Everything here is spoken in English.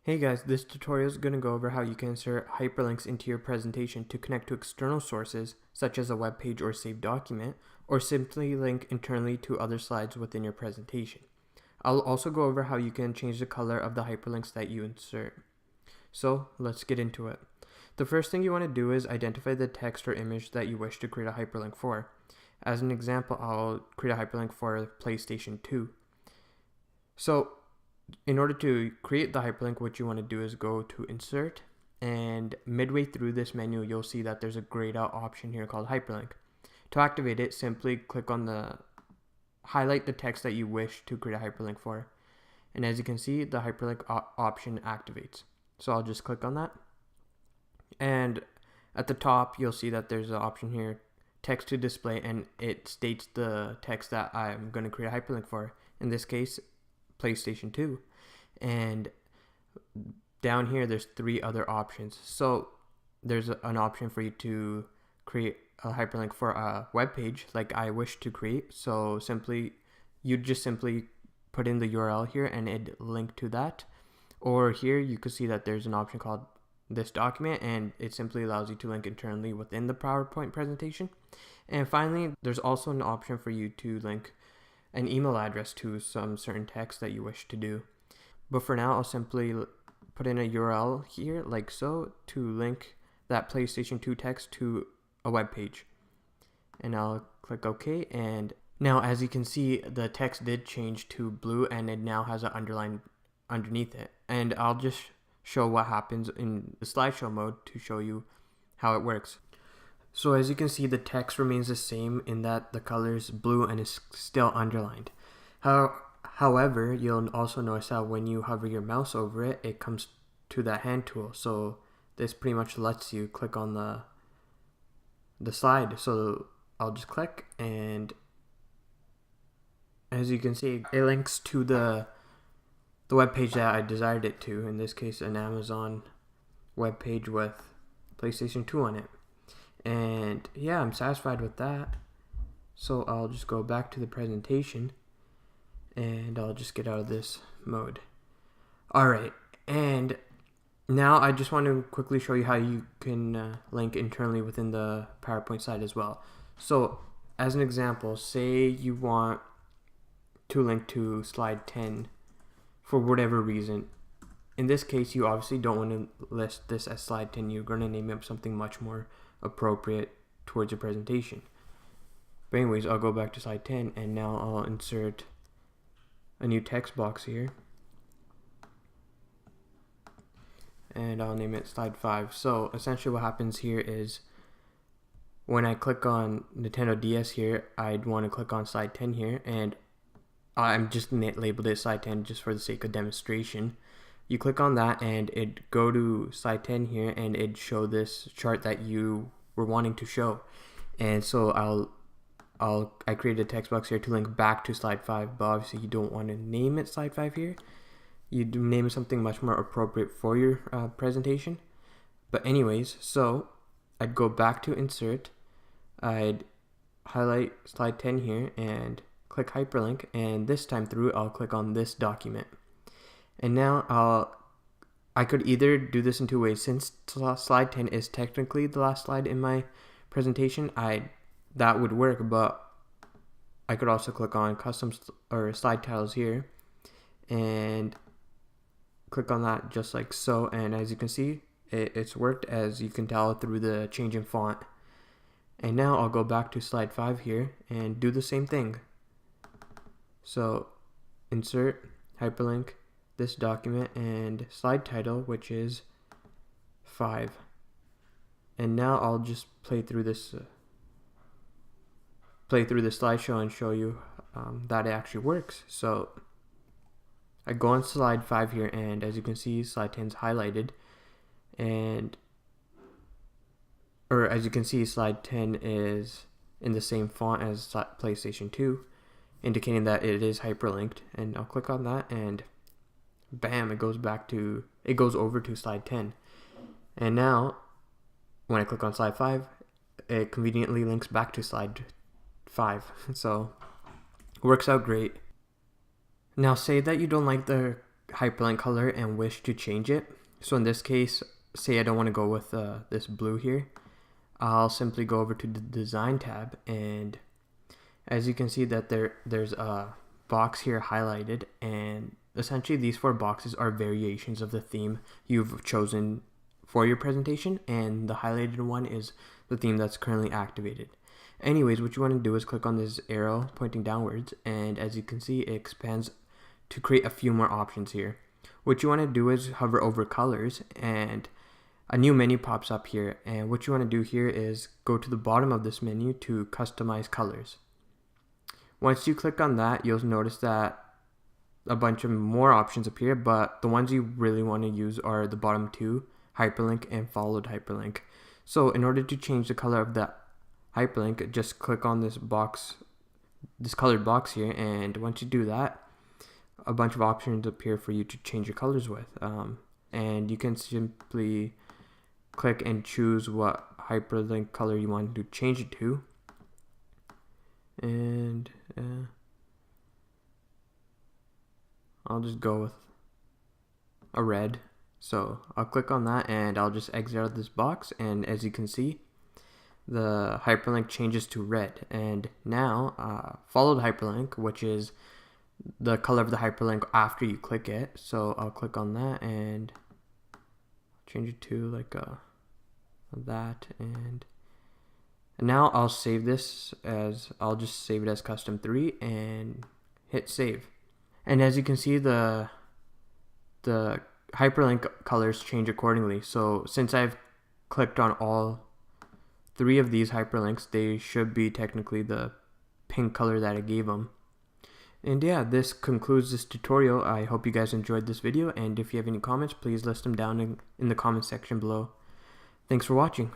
Hey guys, this tutorial is going to go over how you can insert hyperlinks into your presentation to connect to external sources such as a web page or saved document, or simply link internally to other slides within your presentation. I'll also go over how you can change the color of the hyperlinks that you insert. So let's get into it. The first thing you want to do is identify the text or image that you wish to create a hyperlink for. As an example, I'll create a hyperlink for PlayStation 2. So in order to create the hyperlink, what you want to do is go to Insert, and midway through this menu, you'll see that there's a grayed out option here called Hyperlink. To activate it, simply click on highlight the text that you wish to create a hyperlink for. And as you can see, the hyperlink option activates. So I'll just click on that. And at the top, you'll see that there's an option here, text to display, and it states the text that I'm going to create a hyperlink for. In this case, PlayStation 2. And down here there's three other options. So there's an option for you to create a hyperlink for a web page like I wish to create. So you just simply put in the URL here and it'd link to that. Or here you can see that there's an option called this document, and it simply allows you to link internally within the PowerPoint presentation. And finally, there's also an option for you to link an email address to some certain text that you wish to do. But for now, I'll simply put in a URL here like so to link that PlayStation 2 text to a web page. And I'll click OK. And now, as you can see, the text did change to blue and it now has an underline underneath it. And I'll just show what happens in the slideshow mode to show you how it works. So as you can see, the text remains the same in that the color is blue and is still underlined. However, you'll also notice that when you hover your mouse over it, it comes to that hand tool. So this pretty much lets you click on the slide. So I'll just click, and as you can see, it links to the web page that I desired it to. In this case, an Amazon web page with PlayStation 2 on it. And yeah, I'm satisfied with that. So I'll just go back to the presentation and I'll just get out of this mode. Alright, and now I just want to quickly show you how you can link internally within the PowerPoint slide as well. So as an example, say you want to link to slide 10 for whatever reason. In this case, you obviously don't want to list this as slide 10. You're going to name it something much more appropriate towards your presentation. But anyways, I'll go back to slide 10, and now I'll insert a new text box here, and I'll name it slide 5. So essentially what happens here is when I click on Nintendo DS here, I'd want to click on slide 10 here, and I'm just labeled it slide 10 just for the sake of demonstration. You click on that and it'd go to slide 10 here, and it'd show this chart that you were wanting to show. And so I created a text box here to link back to slide 5, but obviously you don't want to name it slide 5 here. You do name it something much more appropriate for your presentation. But anyways, so I'd go back to Insert, I'd highlight slide 10 here and click Hyperlink, and this time through I'll click on this document. And now I could either do this in two ways. Since slide 10 is technically the last slide in my presentation, that would work, but I could also click on custom or slide titles here and click on that just like so. And as you can see, it's worked, as you can tell through the change in font. And now I'll go back to slide 5 here and do the same thing. So insert, hyperlink, this document, and slide title, which is 5. And now I'll just play through the slideshow and show you that it actually works. So I go on slide 5 here, and as you can see, slide 10 is highlighted, or as you can see, slide 10 is in the same font as PlayStation 2, indicating that it is hyperlinked. And I'll click on that, and bam, it goes over to slide 10. And now when I click on slide 5, it conveniently links back to slide 5. So it works out great. Now say that you don't like the hyperlink color and wish to change it. So in this case, say I don't want to go with this blue here, I'll simply go over to the design tab, and as you can see that there's a box here highlighted, and essentially these 4 boxes are variations of the theme you've chosen for your presentation, and the highlighted one is the theme that's currently activated. Anyways, what you want to do is click on this arrow pointing downwards, and as you can see, it expands to create a few more options here. What you want to do is hover over colors, and a new menu pops up here, and what you want to do here is go to the bottom of this menu to customize colors. Once you click on that, you'll notice that a bunch of more options appear, but the ones you really want to use are the bottom 2, hyperlink and followed hyperlink. So in order to change the color of the hyperlink, just click on this box, this colored box here, and once you do that, a bunch of options appear for you to change your colors with, and you can simply click and choose what hyperlink color you want to change it to, and I'll just go with a red. So I'll click on that, and I'll just exit out of this box, and as you can see, the hyperlink changes to red. And now followed hyperlink, which is the color of the hyperlink after you click it. So I'll click on that and change it to like that, and now I'll save this as, I'll just save it as custom 3 and hit save. And as you can see, the hyperlink colors change accordingly. So since I've clicked on all 3 of these hyperlinks, they should be technically the pink color that I gave them. And yeah, this concludes this tutorial. I hope you guys enjoyed this video, and if you have any comments, please list them down in the comment section below. Thanks for watching.